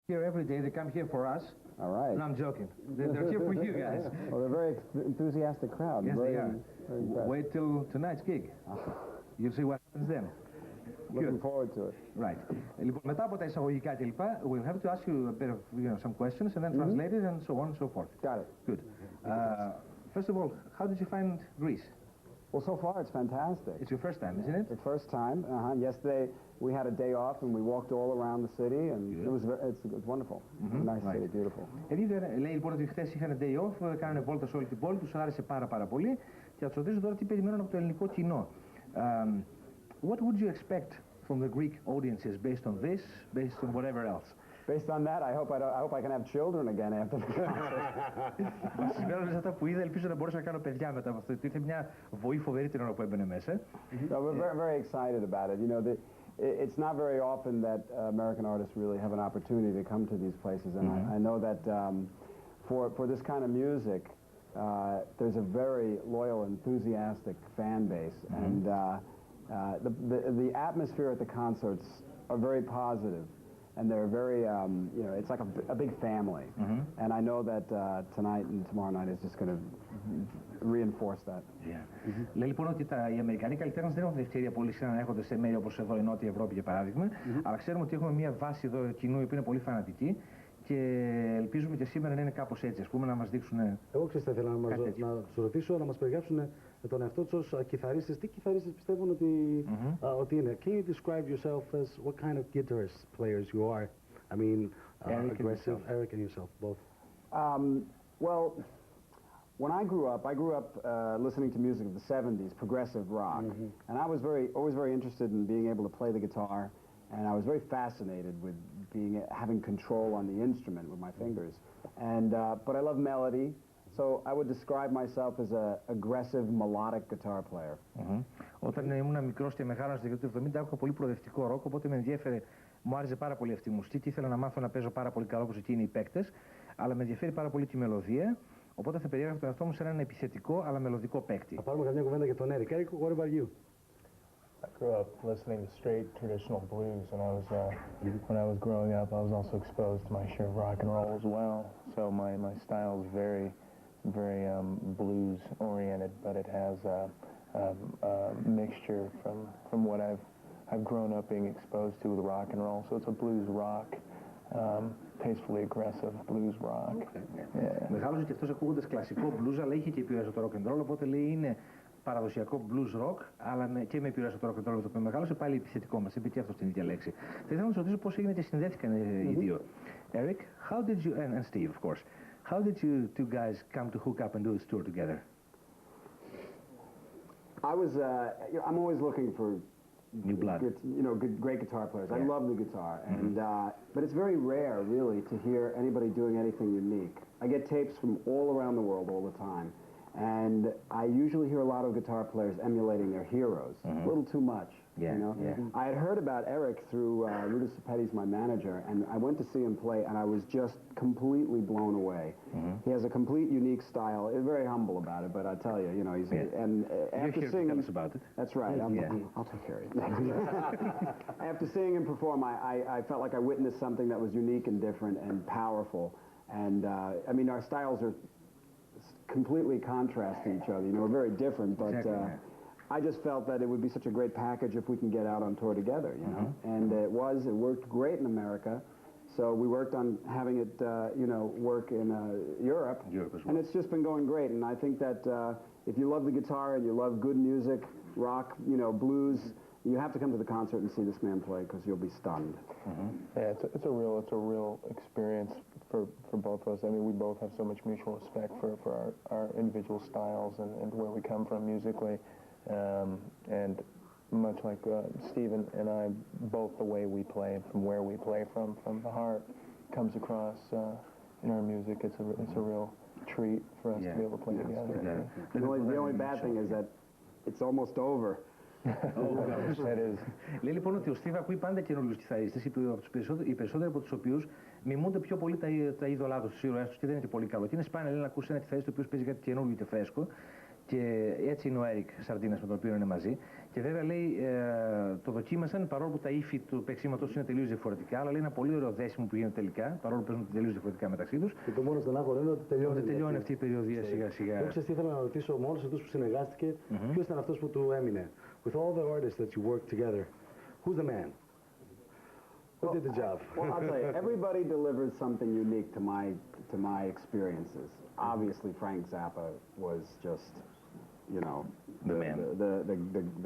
Here every day, they come here for us. All right. No, I'm joking. They're here for you guys. Well, they're a very enthusiastic crowd. Yes, they are. Very Wait till tonight's gig. You'll see what happens then. Looking forward to it. Right. Λοιπόν, μετά από τα εισαγωγικά και λοιπά, we'll have to ask you a bit of, some questions and then translate it and so on and so forth. Got it. Good. First of all, how did you find Greece? Well, so far it's fantastic. It's your first time, isn't it? The first time. Yesterday we had a day off and we walked all around the city and it's wonderful. Nice city, beautiful. Λέει λοιπόν ότι χθες είχαν day off, κάνανε βόλτα σε όλη την πόλη, τους άρεσε πάρα πολύ και θα τους ρωτήσω τώρα τι περιμένουν από το ελληνικό κοινό. What would you expect from the Greek audiences based on this, based on whatever else? Based on that, I hope I can have children again after the concert. Βασισμένο σε αυτά που είδα, ελπίζω να μπορέσω να κάνω παιδιά μετά από αυτό. Ήρθε μια βοή φοβερή την ώρα που έμπαινε μέσα. No, we're very excited about it. You know, it's not very often that American artists really have an opportunity to come to these places, and I know that for this kind of music, there's a very loyal, enthusiastic fan base, and the atmosphere at the concerts are very positive. And they're very, it's like a big family. And I know that tonight and tomorrow night is just going to reinforce that. Λέει λοιπόν ότι οι Αμερικανοί καλλιτέχνες δεν έχουν την ευκαιρία πολύ συχνά να έρχονται σε μέρη όπως εδώ η Νότια Ευρώπη για παράδειγμα, αλλά ξέρουμε ότι έχουμε μια βάση εδώ κοινού που είναι πολύ φανατική και ελπίζουμε και σήμερα να είναι κάπως έτσι, ας πούμε, να μας δείξουν. Εγώ θα ήθελα να σου ρωτήσω, να μας περιγράψουν τον εαυτό τους ως κιθαρίστες. Τι κιθαρίστες πιστεύουν ότι είναι? Can you describe yourself as what kind of guitarist players you are? I mean, aggressive, Eric and yourself, both. Well, when I grew up listening to music of the 70s, progressive rock, and I was always very interested in being able to play the guitar, and I was very fascinated with having control on the instrument with my fingers. And but I love melody. So I would describe myself as an aggressive melodic guitar player. Όταν ήμουν μικρός και μεγάλος στη δεκαετία του 70 άκουγα πολύ προοδευτικό ροκ, οπότε με ενδιέφερε, μου άρεσε πάρα πολύ αυτή η μουσική, ήθελα να μάθω να παίζω πάρα πολύ καλά όπως εκείνοι οι παίκτες, αλλά με ενδιαφέρει πάρα πολύ και η μελωδία, οπότε θα περιέγραφα τον εαυτό μου σε έναν επιθετικό αλλά μελωδικό παίκτη. Θα πάρουμε καμιά κουβέντα για τον Eric. Eric, what about you? I grew up listening to straight traditional blues, and when I was growing up, I was also exposed to my share of rock and roll as well. So my style is very blues oriented, but it has a mixture from what I've grown up being exposed to with rock and roll. So it's a blues rock, tastefully aggressive blues rock. Μεγάλωσε και αυτός ακούγοντας κλασικό blues, αλλά είχε και επιρροές από το rock and roll, οπότε λέει είναι παραδοσιακό blues rock, αλλά και με επιρροές από το rock and roll, το οποίο μεγάλωσε πάλι επιθετικό μας, είπε και αυτό στην ίδια λέξη. Θα ήθελα να σας ρωτήσω πώς έγινε και συνδέθηκαν οι δύο. Eric, how did you, and Steve of course, how did you two guys come to hook up and do this tour together? I'm always looking for new blood. Great guitar players. I love the guitar, and but it's very rare, really, to hear anybody doing anything unique. I get tapes from all around the world all the time, and I usually hear a lot of guitar players emulating their heroes. A little too much. I had heard about Eric through Rudis Sapetti's my manager, and I went to see him play, and I was just completely blown away. He has a complete unique style. He's very humble about it, but I tell you, he's and after seeing him, about it. That's right. I'll take care of you. After seeing him perform, I felt like I witnessed something that was unique and different and powerful. And I mean, our styles are completely contrast to each other. We're very different, but. I just felt that it would be such a great package if we can get out on tour together, And it worked great in America. So we worked on having it, work in Europe. And it's just been going great. And I think that if you love the guitar and you love good music, rock, blues, you have to come to the concert and see this man play because you'll be stunned. Yeah, it's a real experience for both of us. I mean, we both have so much mutual respect for our individual styles and where we come from musically. And much like Stephen and I, both the way we play, from where we play from the heart, comes across in our music. It's a real treat for us to be able to play together. The only bad thing is that it's almost over. Λέει λοιπόν ότι ο Στίβ ακούει πάντα καινούριους κιθαρίστες, οι περισσότεροι από τους οποίους μιμούνται πιο πολύ τα είδωλά τους, τους ήρωές τους και δεν είναι και πολύ καλό. Και είναι σπάνια να ακούσει ένα κιθαρίστα ο οποίος παίζει κάτι καινούργιο και φρέσκο. Και έτσι είναι ο Eric Sardinas με τον οποίο είναι μαζί. Και βέβαια λέει, το δοκίμασαν παρόλο που τα ύφη του παίξήματος είναι τελείως διαφορετικά, αλλά λέει ένα πολύ ωραίο δέσιμο που γίνεται τελικά, παρόλο που παίζουν τελείως διαφορετικά μεταξύ τους. Και το μόνο στενάχωρο είναι ότι τελειώνει Αυτή η περιοδία σιγά σιγά. Εγώ ξέρεις τι ήθελα να ρωτήσω με όλους αυτούς που συνεργάστηκε, ποιος ήταν αυτός που του έμεινε. With all the artists that you worked together, who's the man? Who did the job? Well, I'll tell you, everybody delivered something unique to my experiences. Obviously, Frank Zappa was just, you know, the man,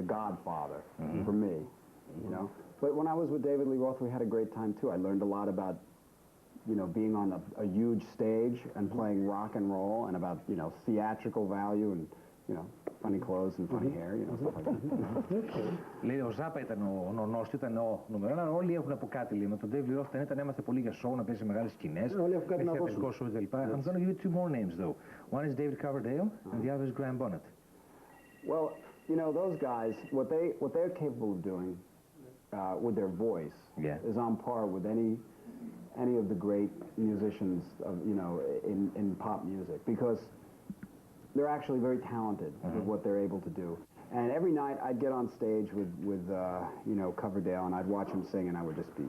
the godfather for me, you know. But when I was with David Lee Roth, we had a great time too. I learned a lot about, you know, being on a huge stage and playing rock and roll, and about, you know, theatrical value and, you know, funny clothes and funny hair, you know, stuff like that. Λέει ο Ζάπα ήταν ο νονός του, ήταν ο νούμερο ένα. Όλοι έχουν από κάτι, λέει. Με τον David Lee Roth ήταν έμαθε πολύ για σοου, να παίζει σε μεγάλες σκηνές. Όλοι έχουν κάτι να δώσουν. I'm going to give you two more names though. One is David Coverdale and the other is Graham Bonnet. Well, you know, those guys, what they're capable of doing with their voice is on par with any of the great musicians of, you know, in pop music, because they're actually very talented with what they're able to do. And every night I'd get on stage with you know, Coverdale, and I'd watch him sing, and I would just be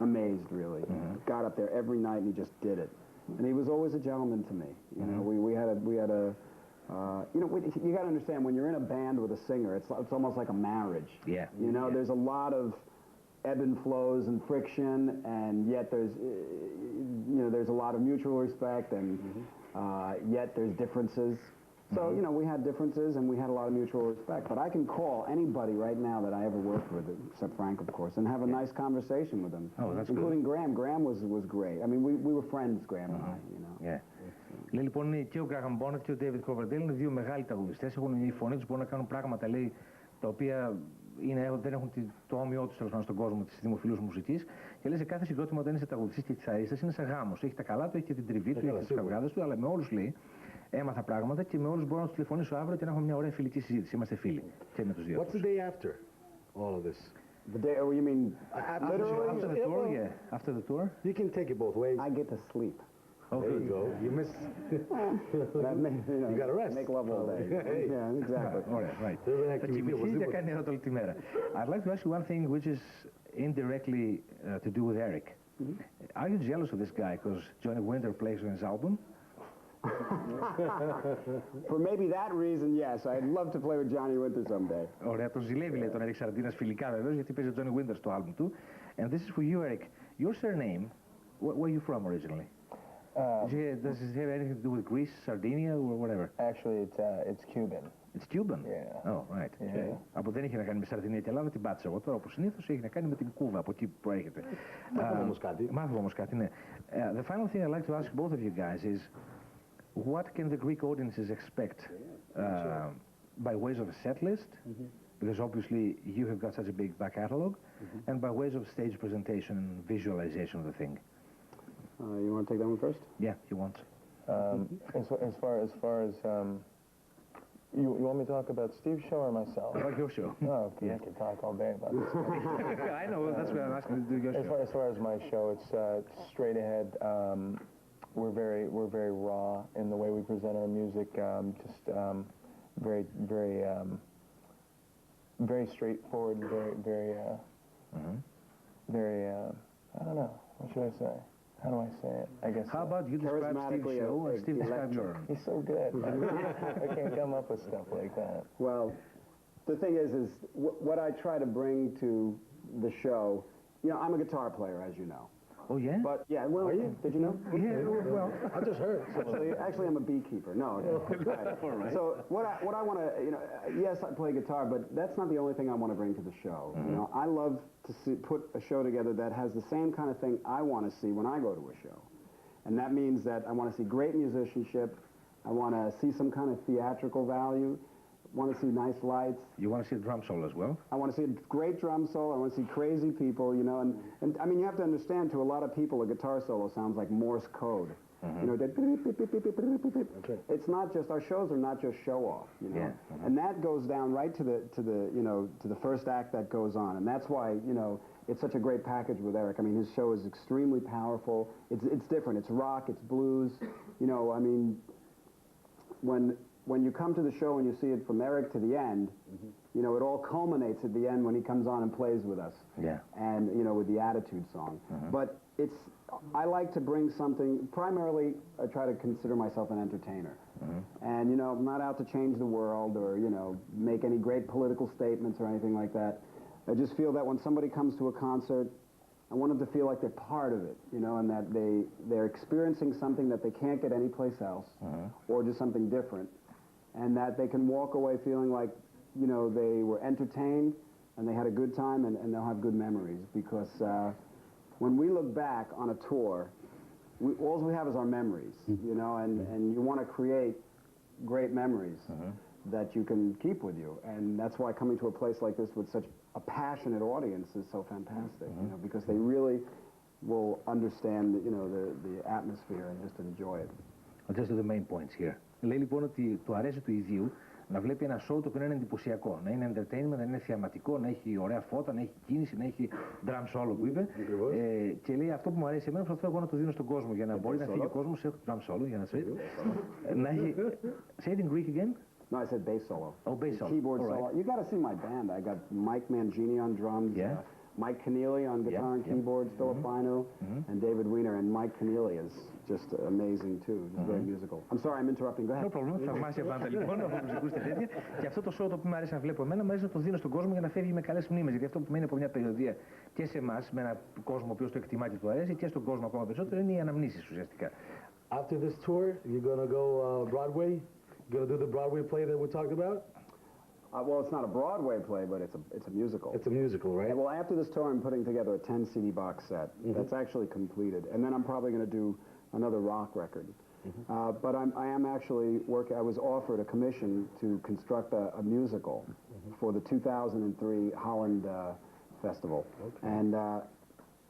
amazed, really. Got up there every night, and he just did it. And he was always a gentleman to me. You know, we had a you know, you got to understand, when you're in a band with a singer, it's almost like a marriage. Yeah. You know, there's a lot of ebb and flows and friction, and yet there's, you know, there's a lot of mutual respect, and yet there's differences. So, you know, we had differences and we had a lot of mutual respect. But I can call anybody right now that I ever worked with, except Frank, of course, and have a nice conversation with them. Oh, that's including good. Graham. Graham was great. I mean, we were friends, Graham and I, you know. Yeah. Λέει λοιπόν και ο Graham Bonnet και ο David Coverdale είναι δύο μεγάλοι τραγουδιστές. Έχουν η φωνή τους, μπορούν να κάνουν πράγματα, λέει, τα οποία δεν έχουν το όμοιό τους στον κόσμο της δημοφιλούς μουσικής. Και λέει σε κάθε συγκρότημα όταν είσαι τραγουδιστής και κιθαρίστας είναι σαν γάμος. Έχει τα καλά του, έχει και την τριβή του, έχει τις καυγάδες του, αλλά με όλους λέει έμαθα πράγματα και με όλους μπορώ να τους τηλεφωνήσω αύριο και να έχουμε μια ωραία φιλική συζήτηση. Είμαστε φίλοι και με τους δύο. What's the day after all of this? The day, oh, you mean literally? After the tour, yeah. After the tour. You can take it both ways. I get to sleep. Oh, there you go. You missed. You got to rest. Make love all day. Yeah, exactly. All right. Θα κοιμηθείς και κάνει ερώτα όλη τη μέρα. I'd like to ask you one thing which is indirectly to do with Eric. Are you jealous of this guy because Johnny Winter plays on his album? For maybe that reason, yes. I'd love to play with Johnny Winter someday. Ωραία, τον ζηλεύει, λέει, τον Eric Sardinas φιλικά βεβαίως, γιατί παίζει ο Johnny Winter στο album του. And this is for you, Eric. Your surname, where are you from originally? Does it have anything to do with Greece, Sardinia, or whatever? Actually, it's Cuban. It's Cuban? Yeah. Oh, right. Yeah. Από δεν έχει να κάνει με Σαρδινία και Ελλάδα, την πάτησα εγώ τώρα, όπως συνήθως έχει να κάνει με την Κούβα, από εκεί που προέρχεται. Μάθαμε όμως κάτι. Μάθαμε όμως κάτι, ναι. The final thing I'd like to ask both of you guys is, what can the Greek audiences expect by ways of a set list? Because obviously you have got such a big back catalog, and by ways of stage presentation and visualization of the thing. You want to take that one first? Yeah, he wants. As far as you want me to talk about Steve's show or myself? About your show. Oh, okay. I can talk all day about this. I know, that's why I'm asking you to do your show. As far as my show, it's straight ahead. We're very raw in the way we present our music. Just very straightforward. Very. I don't know. What should I say? How do I say it? I guess. How about you describe Steve's show and Steve describe your own? He's so good. I can't come up with stuff like that. Well, the thing is what I try to bring to the show. You know, I'm a guitar player, as you know. Oh yeah? But yeah, well, did you know? Yeah, well, I just heard. Actually, I'm a beekeeper. No. Right. All right. So what I want to, you know, yes, I play guitar, but that's not the only thing I want to bring to the show. You know, I love to put a show together that has the same kind of thing I want to see when I go to a show, and that means that I want to see great musicianship. I want to see some kind of theatrical value. Want to see nice lights. You want to see a drum solo as well? I want to see a great drum solo. I want to see crazy people, you know. And I mean, you have to understand, to a lot of people, a guitar solo sounds like Morse code. You know, that it's not just, our shows are not just show off, you know. Yeah. And that goes down right to the you know, to the first act that goes on. And that's why, you know, it's such a great package with Eric. I mean, his show is extremely powerful. It's different. It's rock, it's blues. You know, I mean, when you come to the show and you see it from Eric to the end, you know, it all culminates at the end when he comes on and plays with us. Yeah. And, you know, with the Attitude song. But I like to bring something, primarily I try to consider myself an entertainer. And, you know, I'm not out to change the world or, you know, make any great political statements or anything like that. I just feel that when somebody comes to a concert, I want them to feel like they're part of it, you know, and that they're experiencing something that they can't get anyplace else, or just something different, and that they can walk away feeling like, you know, they were entertained and they had a good time, and they'll have good memories. Because when we look back on a tour, all we have is our memories, you know, and you want to create great memories that you can keep with you. And that's why coming to a place like this with such a passionate audience is so fantastic, you know, because they really will understand, you know, the atmosphere and just enjoy it. I'll just do the main points here. Λέει λοιπόν ότι του αρέσει του ιδίου να βλέπει ένα show το οποίο είναι εντυπωσιακό, να είναι entertainment, να είναι θεαματικό, να έχει ωραία φώτα, να έχει κίνηση, να έχει drum solo που είπε. Και λέει αυτό που μου αρέσει εμένα, προσπαθώ εγώ να το δίνω στον κόσμο για να μπορεί να φύγει ο κόσμος. Έχω drum solo για να say να έχει. Say it in Greek again. No, I said bass solo. Oh, bass solo. Keyboard solo. You got to see my band. I got Mike Mangini on drums. Yeah. Mike Keneally on guitar and keyboards, Philip Bino, and David Weiner. And Mike Keneally is just amazing too. He's very musical. I'm sorry, I'm interrupting. Go ahead. No problem. Θαυμάσια μπάντα λοιπόν, από μουσικούς και τέτοια. Και αυτό το show το οποίο μου αρέσει να βλέπω εμένα, μου αρέσει να το δίνω στον κόσμο για να φεύγει με καλές μνήμες. Γιατί αυτό που μένει από μια περιοδία και σε εμάς, με έναν κόσμο ο οποίος το εκτιμά και του αρέσει, και στον κόσμο ακόμα περισσότερο, είναι οι αναμνήσεις ουσιαστικά. After this tour, you're gonna go Broadway? You're gonna do the Broadway play that we talked about? Well, it's not a Broadway play, but it's a musical. It's a musical, right? Well, after this tour, I'm putting together a 10 CD box set. That's actually completed, and then I'm probably going to do another rock record. But I am actually working. I was offered a commission to construct a musical for the 2003 Holland Festival, and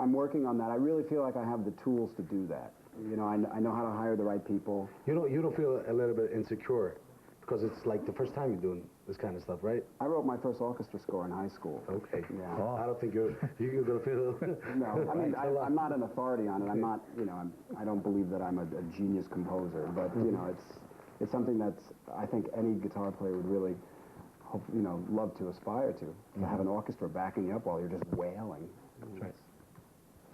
I'm working on that. I really feel like I have the tools to do that. You know, I know how to hire the right people. You don't feel a little bit insecure because it's like the first time you're doing this kind of stuff, right? I wrote my first orchestra score in high school. Okay. Yeah. I don't think you're gonna feel. No, I mean I'm not an authority on it. I'm not, you know, I don't believe that I'm a genius composer, but you know, it's something that's I think any guitar player would really, you know, love to aspire to have an orchestra backing you up while you're just wailing. Right.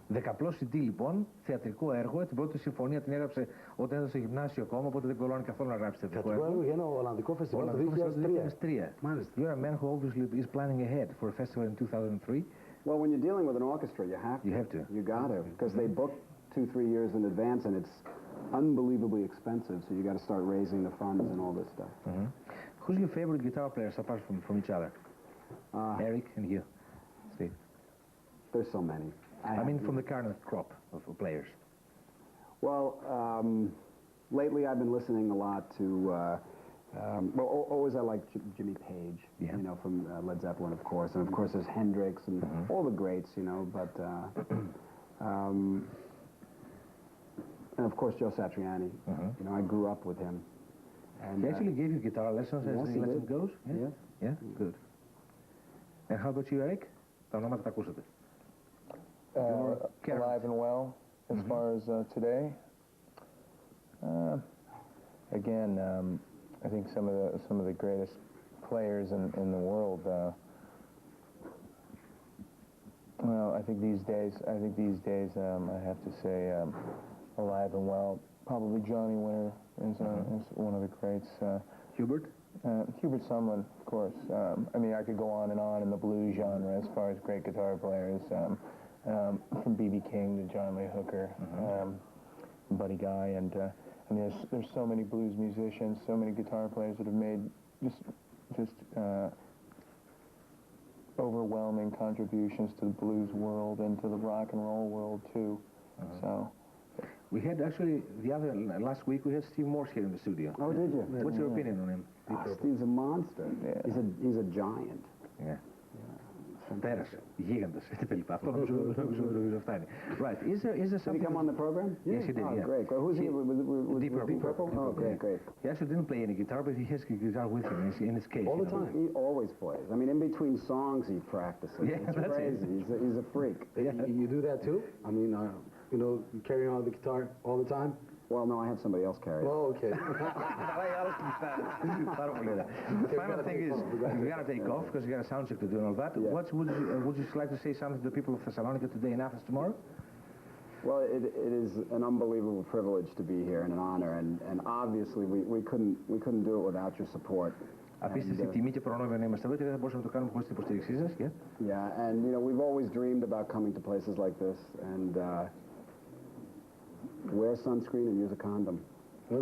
Δεκαπλό CD λοιπόν, θεατρικό έργο. Την πρώτη συμφωνία την έγραψε όταν ήταν στο γυμνάσιο ακόμα, οπότε δεν κολλώνει καθόλου να γράψει θεατρικό έργο. Για ένα Ολλανδικό φεστιβάλ το 2003. Μάλιστα. You're a man who obviously is planning ahead for a festival in 2003. Well, when you're dealing with an orchestra, you have to. You have to. You got to, because they book 2-3 years in advance, and it's unbelievably expensive. So you got to start raising the funds and all this stuff. Who's your favorite guitar players apart from each other? Eric and you, Steve. There's so many. I mean, from the current crop of players. Well, lately I've been listening a lot to. Well, always I like Jimmy Page. Yeah. You know, from Led Zeppelin, of course, and of course there's Hendrix and all the greats. You know, but and of course Joe Satriani. You know, I grew up with him. And, he actually gave you guitar lessons as the lesson goes? Yeah. Yeah? Good. And how about you, Eric? Τα ονόματα τα ακούσατε. Alive and well, as far as today. Again, I think some of the greatest players in the world. Well, I think these days, I have to say, alive and well. Probably Johnny Winter is one of the greats. Hubert? Hubert Sumlin, of course. I mean, I could go on and on in the blues genre as far as great guitar players. From B.B. King to John Lee Hooker, Buddy Guy, and I mean, there's so many blues musicians, so many guitar players that have made just overwhelming contributions to the blues world and to the rock and roll world too. So. We had actually last week we had Steve Morse here in the studio. Oh, did you? What's your opinion on him? Steve's a monster. Yeah. He's a giant. Yeah. Πέρασε. Γίγαντας. Αυτό νομίζω φτάνει. Right. Is there something... Did he come on the program? Yes, he did. Oh, yeah. great. Who's he? Deep Purple. Oh, great. He actually didn't play any guitar, but he has a guitar with him in his case. All the time. He always plays. I mean, in between songs, he practices. Yeah, it's crazy. He's a freak. You do that too? I mean, you know, you carry on the guitar all the time? Well, no, I have somebody else carry it. Oh, okay. The final thing is, you gotta take off because you got a sound check to do and all that. Yeah. Would you like to say something to the people of Thessalonica today in Athens tomorrow? Well, it is an unbelievable privilege to be here and an honor, and obviously we couldn't do it without your support. Απίστευτη τιμή και προνόμιο να είμαστε εδώ και δεν θα μπορούσαμε να το κάνουμε χωρίς την υποστήριξή σας. Yeah, and we've always dreamed about coming to places like this, and wear sunscreen and use a condom.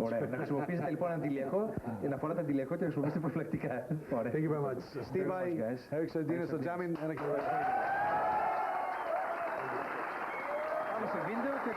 Ωραία. Να χρησιμοποιήσετε λοιπόν αντιλιακό, να φοράτε αντιλιακό και να χρησιμοποιήσετε προφυλακτικά. Ωραία. Thank you very much. Steve Vai, Eric Sardinas, στο Jammin. Πάμε σε βίντεο και